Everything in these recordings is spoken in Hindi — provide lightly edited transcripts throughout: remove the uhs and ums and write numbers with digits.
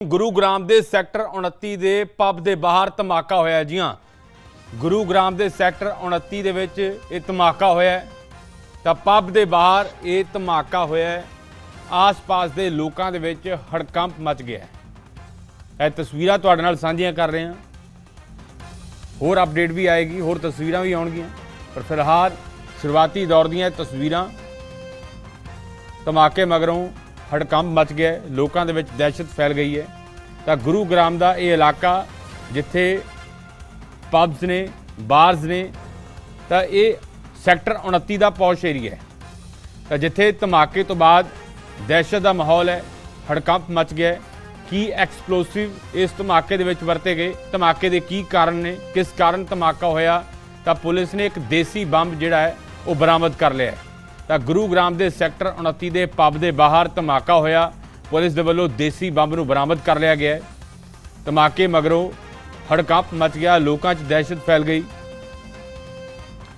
गुरुग्राम के सैक्टर 29 के पब के बाहर धमाका होया। जी हाँ, गुरुग्राम के सैक्टर 29 दे विच ये धमाका होया तो पब के बाहर ये धमाका होया। आस पास के लोगों के विच हड़कंप मच गया। यह तस्वीरां तुहाडे नाल साझियां कर रहे हैं। होर अपडेट भी आएगी, होर तस्वीरां भी आउणगियां, पर फिलहाल शुरुआती दौर दीयां तस्वीरां। धमाके मगरों हड़कंप मच गया, लोगों के विच दहशत फैल गई है। तो गुरुग्राम का ये इलाका जिथे पब्स ने, बार्स ने, तो ये सैक्टर 29 का पौश एरिया है। तो जिथे धमाके तो बाद दहशत का माहौल है, हड़कंप मच गया। की एक्सप्लोसिव इस धमाके दे विच वरते गए, धमाके के की कारण ने, किस कारण धमाका होया, तो पुलिस ने एक देसी बंब जिहड़ा है वो बरामद कर लिया है। तो गुरुग्राम के सैक्टर 29 के पब के बाहर धमाका होया, पुलिस के वलों देसी बंब नूं बरामद कर लिया गया है। धमाके मगरों हड़कंप मच गया, लोगों च दहशत फैल गई।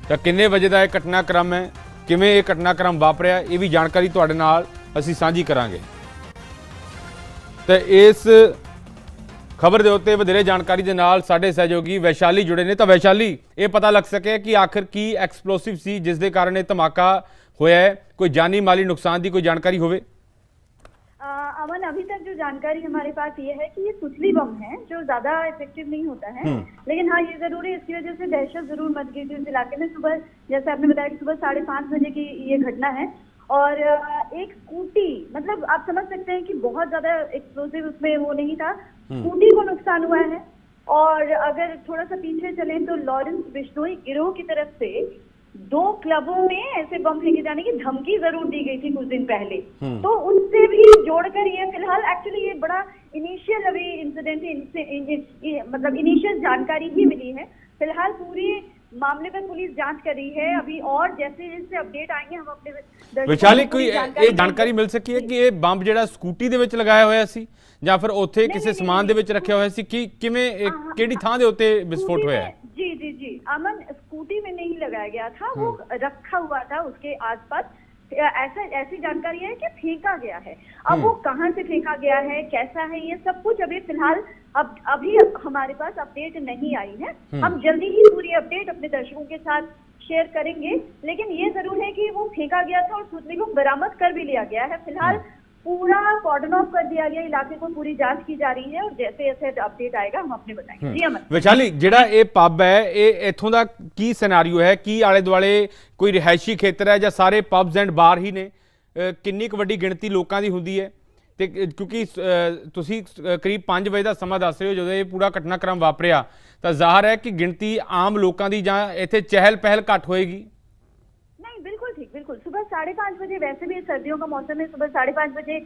तो किन्ने वजे का यह घटनाक्रम है, किवें यह घटनाक्रम वापरिया, ये भी जानकारी तुहाडे नाल असीं सांझी करांगे। तो इस खबर के उत्ते वधेरे जानकारी के नाल साडे सहयोगी वैशाली जुड़े ने। तो वैशाली, ये पता लग सके कि आखिर की एक्सप्लोसिव सी जिस दे कारण ये धमाका होया है, कोई जानी माली नुकसान की कोई जानकारी होवे? अमन, अभी तक जो जानकारी हमारे पास ये है कि ये सुतली बम है जो ज्यादा इफेक्टिव नहीं होता है, लेकिन हाँ ये जरूर है, इसकी वजह से दहशत जरूर मच गई थी इस इलाके में। सुबह जैसे आपने बताया कि सुबह 5:30 बजे की ये घटना है और एक स्कूटी, मतलब आप समझ सकते हैं कि बहुत ज्यादा एक्सप्लोसिव उसमें वो नहीं था, स्कूटी को नुकसान हुआ है। और अगर थोड़ा सा पीछे चलें तो लॉरेंस बिश्नोई गिरोह की तरफ से 2 क्लबों में ऐसे बम फेंके जाने की धमकी जरूर दी गई थी कुछ दिन पहले। तो उससे भी जोड़कर ये फिलहाल एक्चुअली ये बड़ा इनिशियल अभी इंसिडेंट, मतलब इनिशियल जानकारी ही मिली है। फिलहाल पूरी मामले पर पुलिस जांच कर रही है अभी, और जैसे जैसे अपडेट आएंगे हम अपने वैशाली कोई ये जानकारी मिल सकी है कि ये बंब जिहड़ा स्कूटी दे विच लगाया होया सी ਜਾਂ ਫਿਰ ਉੱਥੇ ਕਿਸੇ ਸਮਾਨ ਦੇ ਵਿੱਚ ਰੱਖਿਆ ਹੋਇਆ ਸੀ? ਕਿ ਕਿਵੇਂ ਕਿਹੜੀ ਥਾਂ ਦੇ ਉੱਤੇ विस्फोट होया है? जी अमन, स्कूटी में नहीं लगाया गया था, वो रखा हुआ था उसके आसपास। ऐसी जानकारी है कि फेंका गया है। अब वो कहां से फेंका गया है, कैसा है, ये सब कुछ अभी फिलहाल अभी हमारे पास अपडेट नहीं आई है। हम जल्दी ही पूरी अपडेट अपने दर्शकों के साथ शेयर करेंगे, लेकिन ये जरूर है कि वो फेंका गया था और सूचना को बरामद कर भी लिया गया है। फिलहाल पूरा कॉर्डन ऑफ कर दिया गया, इलाके को पूरी जांच की जा रही है और जैसे जैसे अपडेट आएगा हम अपने बताएंगे। जी अमन। वैशाली, जिहड़ा ये पब है, ये इत्थों दा की सिनेरियो है, की आले दुआले कोई रिहायशी खेतर है या सारे पब्स एंड बार ही ने? किन्नी क वड्डी गिणती लोकां दी हुंदी है? ते क्योंकि तुसीं करीब 5 बजे का समा दस रहे हो जदों ये पूरा घटनाक्रम वापरिया, तो जाहिर है कि गिणती आम लोकां दी जां इत्थे चहल पहल घट होएगी। बिल्कुल ठीक, बिल्कुल। सुबह 5:30 बजे, वैसे भी सर्दियों का मौसम है, सुबह 5:30 बजे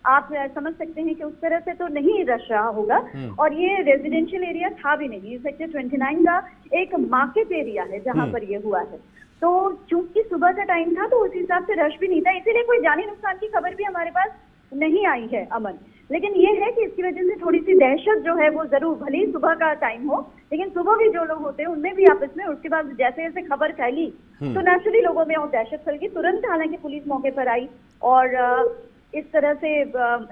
आप समझ सकते हैं कि उस तरह से तो नहीं रश रहा होगा। और ये रेजिडेंशियल एरिया था भी नहीं, सेक्टर 29 का एक मार्केट एरिया है जहां पर ये हुआ है। तो चूंकि सुबह का टाइम था तो उस हिसाब से रश भी नहीं था, इसीलिए कोई जानी नुकसान की खबर भी हमारे पास नहीं आई है अमन। लेकिन ये है कि इसकी वजह से थोड़ी सी दहशत जो है वो जरूर, भले ही सुबह का टाइम हो, लेकिन सुबह भी जो लोग होते हैं उनमें भी आपस में, उसके बाद जैसे जैसे खबर फैली तो नेचुरली लोगों में और दहशत फैल गई। तुरंत हालांकि पुलिस मौके पर आई और इस तरह से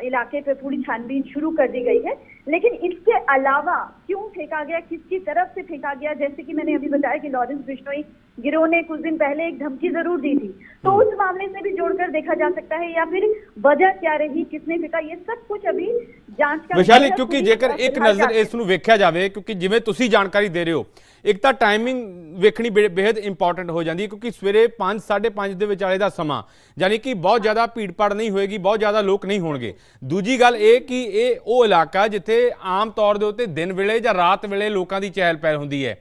इलाके पे पूरी छानबीन शुरू कर दी गई है। लेकिन इसके अलावा क्यों फेंका गया, किसकी तरफ से फेंका गया, जैसे कि मैंने अभी बताया कि लॉरेंस बिश्नोई गिरोह ने कुछ दिन पहले एक धमकी जरूर दी थी, तो उस मामले से भी जोड़कर देखा जा सकता है, या फिर वजह क्या रही, किसने फेंका, ये सब कुछ अभी जांच का विशाली। क्योंकि जेकर एक नज़र इस नूं वेख्या जाए, क्योंकि जिवें तुसीं जानकारी दे रहे हो, एक तो टाइमिंग वेखनी बेहद इंपॉर्टेंट हो जाती है, क्योंकि सवेरे 5 साढ़े 5 के विचाले का समा, यानी कि बहुत ज़्यादा भीड़ भाड़ नहीं होएगी, बहुत ज़्यादा लोग नहीं होणगे। दूजी गल ये कि ये वो इलाका जिथे आम तौर के उत्ते दिन वेले या रात वेले लोगों की चहल पहल होंदी है।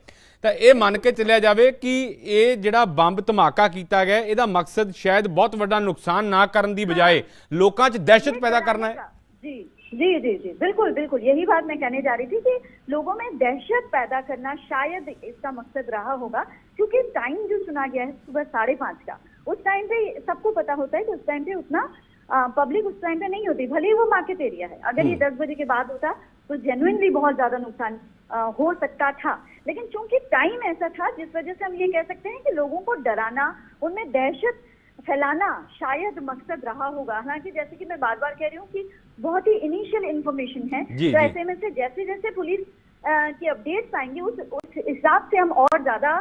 तो ये मन के चलिया जाए कि ये जिहड़ा बंब धमाका किया गया, इसका मकसद शायद बहुत बड़ा नुकसान ना करने की बजाय लोगों च दहशत पैदा करना है। जी जी जी जी बिल्कुल बिल्कुल, यही बात मैं कहने जा रही थी कि लोगों में दहशत पैदा करना शायद इसका मकसद रहा होगा। क्योंकि टाइम जो चुना गया है सुबह 5:30 का, उस टाइम पे सबको पता होता है कि उस टाइम पे उतना पब्लिक उस टाइम पे नहीं होती, भले ही वो मार्केट एरिया है। अगर ये 10 बजे के बाद होता तो जेन्युइनली बहुत ज्यादा नुकसान हो सकता था। लेकिन चूंकि टाइम ऐसा था, जिस वजह से हम ये कह सकते हैं कि लोगों को डराना, उनमें दहशत फैलाना शायद मकसद रहा होगा। हालांकि जैसे कि मैं बार बार कह रही हूँ कि बहुत ही इनिशियल इन्फॉर्मेशन है। जी, तो जी। ऐसे में से जैसे जैसे पुलिस की अपडेट्स आएंगे उस हिसाब से हम और ज्यादा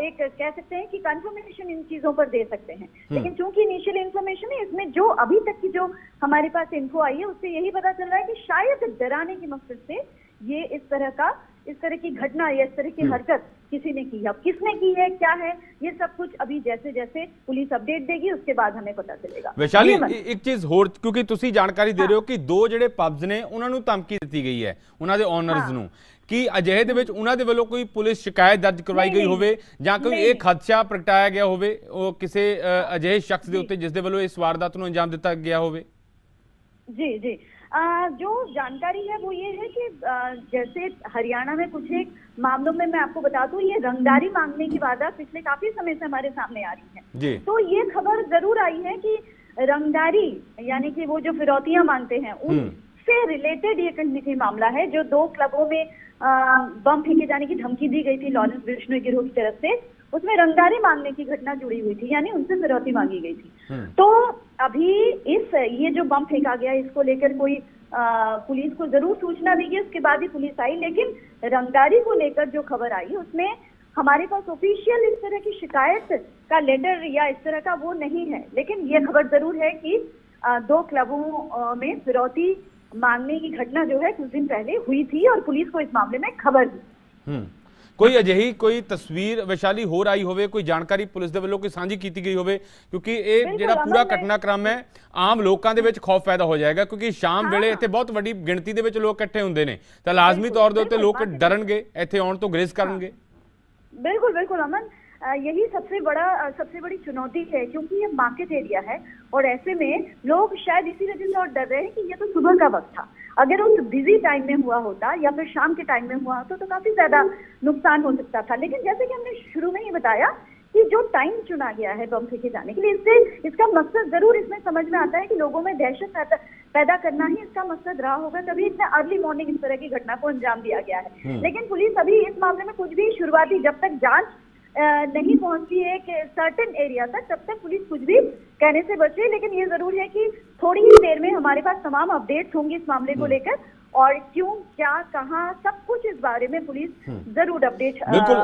एक कह सकते हैं कि कंफर्मेशन इन चीजों पर दे सकते हैं। लेकिन चूंकि इनिशियल इन्फॉर्मेशन है, इसमें जो अभी तक की जो हमारे पास इन्फो आई है उससे यही पता चल रहा है कि शायद डराने की मकसद से ये इस तरह की घटना या इस तरह की हरकत किसी ने की है। अब किसने की है, क्या है, ये सब कुछ अभी जैसे जैसे पुलिस अपडेट देगी उसके बाद हमें पता चलेगा। वैशाली एक चीਜ਼ ਹੋਰ, ਕਿਉਂਕਿ ਤੁਸੀਂ ਜਾਣਕਾਰੀ ਦੇ ਰਹੇ ਹੋ ਕਿ ਦੋ ਜਿਹੜੇ ਪਬਸ ਨੇ ਉਹਨਾਂ ਨੂੰ ਧਮਕੀ ਦਿੱਤੀ ਗਈ ਹੈ ਉਹਨਾਂ ਦੇ ਓਨਰਸ ਨੂੰ ਕਿ ਅਜਿਹੇ ਦੇ ਵਿੱਚ ਉਹਨਾਂ ਦੇ ਵੱਲੋਂ ਕੋਈ ਪੁਲਿਸ ਸ਼ਿਕਾਇਤ ਦਰਜ ਕਰਵਾਈ ਗਈ ਹੋਵੇ ਜਾਂ ਕੋਈ ਇਹ ਖਦਸ਼ਾ ਪ੍ਰਗਟਾਇਆ ਗਿਆ ਹੋਵੇ ਉਹ ਕਿਸੇ ਅਜਿਹੇ ਸ਼ਖਸ ਦੇ ਉੱਤੇ ਜਿਸ ਦੇ ਵੱਲੋਂ ਇਸ ਵਾਰਦਾਤ ਨੂੰ ਅੰਜਾਮ ਦਿੱਤਾ ਗਿਆ ਹੋਵੇ। जी जी, जो जानकारी है वो ये है कि जैसे हरियाणा में कुछ एक मामलों में मैं आपको बता दूं, ये रंगदारी मांगने की वारदात पिछले काफी समय से हमारे सामने आ रही है जी। तो ये खबर जरूर आई है कि रंगदारी यानी कि वो जो फिरौतियां मांगते हैं उनसे रिलेटेड ये कहीं न कहीं मामला है। जो 2 क्लबों में बम फेंके जाने की धमकी दी गई थी लॉरेंस बिश्नोई गिरोह की तरफ से, उसमें रंगदारी मांगने की घटना जुड़ी हुई थी, यानी उनसे फिरौती मांगी गई थी। तो अभी ये जो बम फेंका गया इसको लेकर कोई पुलिस को जरूर सूचना दी गई, उसके बाद ही पुलिस आई। लेकिन रंगदारी को लेकर जो खबर आई उसमें हमारे पास ऑफिशियल इस तरह की शिकायत का लेटर या इस तरह का वो नहीं है। लेकिन ये खबर जरूर है कि 2 क्लबों में फिरौती मांगने की घटना जो है कुछ दिन पहले हुई थी और पुलिस को इस मामले में खबर दी। ਕੋਈ ਅਜਿਹੀ ਕੋਈ ਤਸਵੀਰ ਵੈਸ਼ਾਲੀ ਹੋਰ ਆਈ ਹੋਵੇ, ਕੋਈ ਜਾਣਕਾਰੀ ਪੁਲਿਸ ਦੇ ਵੱਲੋਂ ਕੋਈ ਸਾਂਝੀ ਕੀਤੀ ਗਈ ਹੋਵੇ, ਕਿਉਂਕਿ ਇਹ ਜਿਹੜਾ ਪੂਰਾ ਘਟਨਾਕ੍ਰਮ ਹੈ ਆਮ ਲੋਕਾਂ ਦੇ ਵਿੱਚ ਖੌਫ ਪੈਦਾ ਹੋ ਜਾਏਗਾ ਕਿਉਂਕਿ ਸ਼ਾਮ ਵੇਲੇ ਇੱਥੇ ਬਹੁਤ ਵੱਡੀ ਗਿਣਤੀ ਦੇ ਵਿੱਚ ਲੋਕ ਇਕੱਠੇ ਹੁੰਦੇ ਨੇ ਤਾਂ ਲਾਜ਼ਮੀ ਤੌਰ ਦੇ ਉੱਤੇ ਲੋਕ ਡਰਨਗੇ, ਇੱਥੇ ਆਉਣ ਤੋਂ ਗੁਰੇਜ਼ ਕਰਨਗੇ। बिल्कुल बिल्कुल अमन, यही सबसे बड़ी चुनौती है क्योंकि ये मार्केट एरिया है और ऐसे में लोग शायद इसी वजह से और डर रहे हैं कि ये तो सुबह का वक्त था, अगर उस बिजी टाइम में हुआ होता या फिर शाम के टाइम में हुआ होता तो काफी ज्यादा नुकसान हो सकता था। लेकिन जैसे कि हमने शुरू में ही बताया कि जो टाइम चुना गया है बम फेंके जाने के लिए, इससे इसका मकसद जरूर इसमें समझ में आता है कि लोगों में दहशत पैदा करना ही इसका मकसद रहा होगा, तभी इतना अर्ली मॉर्निंग इस तरह की घटना को अंजाम दिया गया है। लेकिन पुलिस अभी इस मामले में कुछ भी शुरुआती जब तक जांच नहीं पहुंची है एक सर्टेन एरिया तक तब तक पुलिस कुछ भी कहने से बचे। लेकिन ये जरूर है कि थोड़ी ही देर में हमारे पास तमाम अपडेट्स होंगी इस मामले को लेकर और क्यों क्या कहाँ सब कुछ इस बारे में पुलिस जरूर अपडेट बिल्कुल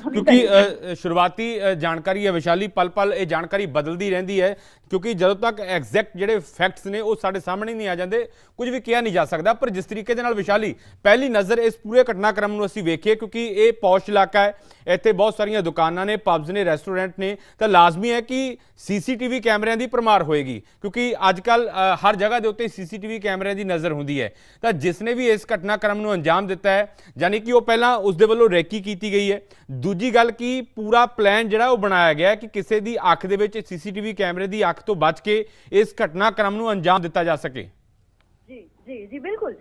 क्योंकि शुरुआती जानकारी है वैशाली पल पल ये जानकारी बदलती रहती है क्योंकि जदों तक एग्जैक्ट ਜਿਹੜੇ फैक्ट्स ने वो साढ़े सामने नहीं आ जाते कुछ भी किया नहीं जा सकता। पर जिस तरीके ਦੇ ਨਾਲ विशाली पहली नज़र इस पूरे घटनाक्रम ਨੂੰ ਅਸੀਂ ਵੇਖੀਏ क्योंकि ये पौश इलाका है, ਇੱਥੇ बहुत ਸਾਰੀਆਂ ਦੁਕਾਨਾਂ ਨੇ, ਪਬਸ ਨੇ, ਰੈਸਟੋਰੈਂਟ ਨੇ ਤਾਂ ਲਾਜ਼ਮੀ ਹੈ ਕਿ सीसीटीवी ਕੈਮਰਿਆਂ ਦੀ ਭਰਮਾਰ ਹੋਏਗੀ क्योंकि ਅੱਜਕੱਲ हर जगह ਦੇ ਉੱਤੇ सीसीटीवी ਕੈਮਰਿਆਂ ਦੀ ਨਜ਼ਰ ਹੁੰਦੀ ਹੈ। ਤਾਂ जिसने भी इस घटनाक्रम ਨੂੰ अंजाम ਦਿੱਤਾ ਹੈ यानी कि वो ਪਹਿਲਾਂ ਉਸ ਦੇ ਵੱਲੋਂ ਰੈਕੀ ਕੀਤੀ ਗਈ ਹੈ। ਦੂਜੀ ਗੱਲ ਕਿ ਪੂਰਾ ਪਲਾਨ ਜਿਹੜਾ ਉਹ ਬਣਾਇਆ ਗਿਆ ਕਿ ਕਿਸੇ ਦੀ ਅੱਖ ਦੇ ਵਿੱਚ सीसीटीवी ਕੈਮਰੇ ਦੀ ਅੱਖ ਤੋਂ बच के इस घटनाक्रम ਨੂੰ अंजाम दिता जा सके। जी जी जी बिल्कुल।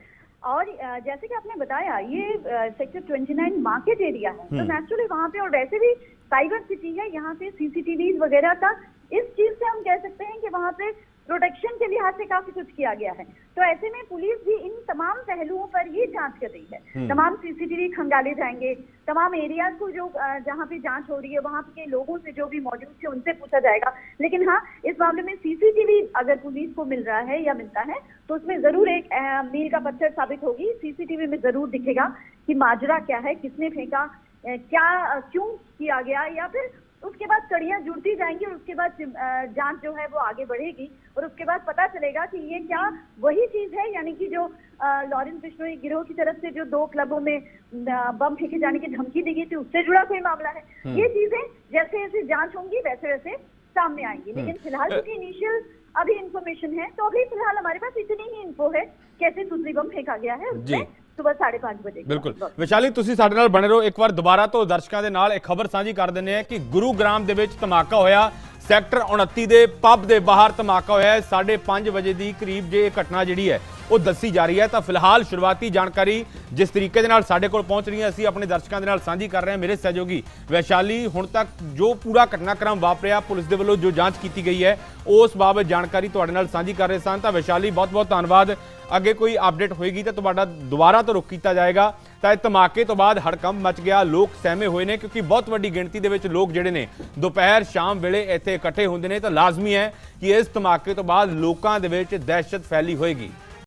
और जैसे कि आपने बताया ये सेक्टर 29 मार्केट एरिया है तो नेचुरली वहाँ पे और वैसे भी साइबर सिटी है, यहाँ पे सीसीटीवी वगैरह का इस चीज से हम कह सकते हैं कि वहाँ पे प्रोटेक्शन के लिहाज से काफी कुछ किया गया है। तो ऐसे में पुलिस भी इन तमाम पहलुओं पर ये जांच कर रही है। तमाम सीसीटीवी खंगाले जाएंगे, तमाम एरियाज को जो जहाँ पे जांच हो रही है वहाँ के लोगों से जो भी मौजूद थे उनसे पूछा जाएगा। लेकिन हाँ, इस मामले में सीसीटीवी अगर पुलिस को मिल रहा है या मिलता है तो उसमें जरूर एक मील का पत्थर साबित होगी। सीसीटीवी में जरूर दिखेगा कि माजरा क्या है, किसने फेंका, क्या क्यों किया गया, या फिर उसके बाद कड़ियां जुड़ती जाएंगी और उसके बाद जांच जो है वो आगे बढ़ेगी और उसके बाद पता चलेगा कि ये क्या वही चीज है यानी कि जो लॉरेंस बिश्नोई गिरोह की तरफ से जो 2 क्लबों में बम फेंके जाने की धमकी दी गई थी उससे जुड़ा कोई मामला है। ये चीजें जैसे जैसे जांच होंगी वैसे वैसे सामने आएंगी। लेकिन फिलहाल क्योंकि इनिशियल अभी इंफॉर्मेशन है तो अभी फिलहाल हमारे पास इतनी ही इन्फो है कैसे सूत्री बम फेंका गया है उसमें सुबह 5:30 बजे। बिल्कुल विशाली ਤੁਸੀਂ ਸਾਡੇ ਨਾਲ ਬਣੇ ਰਹੋ। ਇੱਕ ਵਾਰ ਦੁਬਾਰਾ ਤੋਂ ਦਰਸ਼ਕਾਂ ਦੇ ਨਾਲ ਇੱਕ ਖਬਰ ਸਾਂਝੀ ਕਰ ਦਿੰਦੇ ਆ ਕਿ ਗੁਰੂਗ੍ਰਾਮ ਦੇ ਵਿੱਚ ਧਮਾਕਾ ਹੋਇਆ, ਸੈਕਟਰ 29 ਦੇ ਪਬ ਦੇ ਬਾਹਰ ਧਮਾਕਾ ਹੋਇਆ ਹੈ 5:30 ਵਜੇ ਦੀ ਕਰੀਬ। ਜੇ ਇਹ ਘਟਨਾ ਜਿਹੜੀ ਹੈ ਉਹ ਦੱਸੀ ਜਾ ਰਹੀ ਹੈ ਤਾਂ ਫਿਲਹਾਲ ਸ਼ੁਰੂਆਤੀ ਜਾਣਕਾਰੀ ਜਿਸ ਤਰੀਕੇ ਦੇ ਨਾਲ ਸਾਡੇ ਕੋਲ ਪਹੁੰਚ ਰਹੀ ਹੈ ਅਸੀਂ ਆਪਣੇ ਦਰਸ਼ਕਾਂ ਦੇ ਨਾਲ ਸਾਂਝੀ ਕਰ ਰਹੇ ਹਾਂ। ਮੇਰੇ ਸਹਿਯੋਗੀ ਵੈਸ਼ਾਲੀ ਹੁਣ ਤੱਕ ਜੋ ਪੂਰਾ ਘਟਨਾਕ੍ਰਮ ਵਾਪਰਿਆ ਪੁਲਿਸ ਦੇ ਵੱਲੋਂ ਜੋ ਜਾਂਚ ਕੀਤੀ ਗਈ ਹੈ ਉਸ ਬਾਬਤ ਜਾਣਕਾਰੀ ਤੁਹਾਡੇ ਨਾਲ ਸਾਂਝੀ ਕਰ ਰਹੇ ਸਨ। ਤਾਂ ਵੈਸ਼ਾਲੀ ਬਹੁਤ ਬਹੁਤ ਧੰਨਵਾਦ। ਅੱਗੇ ਕੋਈ ਅਪਡੇਟ ਹੋਏਗੀ ਤਾਂ ਤੁਹਾਡਾ ਦੁਬਾਰਾ ਤੋਂ ਰੁਕ ਕੀਤਾ ਜਾਏਗਾ। ਤਾਂ ਇਹ ਧਮਾਕੇ ਤੋਂ ਬਾਅਦ ਹੜਕੰਪ ਮਚ ਗਿਆ, ਲੋਕ ਸਹਿਮੇ ਹੋਏ ਨੇ ਕਿਉਂਕਿ ਬਹੁਤ ਵੱਡੀ ਗਿਣਤੀ ਦੇ ਵਿੱਚ ਲੋਕ ਜਿਹੜੇ ਨੇ ਦੁਪਹਿਰ ਸ਼ਾਮ ਵੇਲੇ ਇੱਥੇ ਇਕੱਠੇ ਹੁੰਦੇ ਨੇ ਤਾਂ ਲਾਜ਼ਮੀ ਹੈ ਕਿ ਇਸ ਧਮਾਕੇ ਤੋਂ ਬਾਅਦ ਲੋਕਾਂ ਦੇ ਵਿੱਚ ਦਹਿਸ਼ਤ ਫੈਲੀ ਹੋਏਗੀ।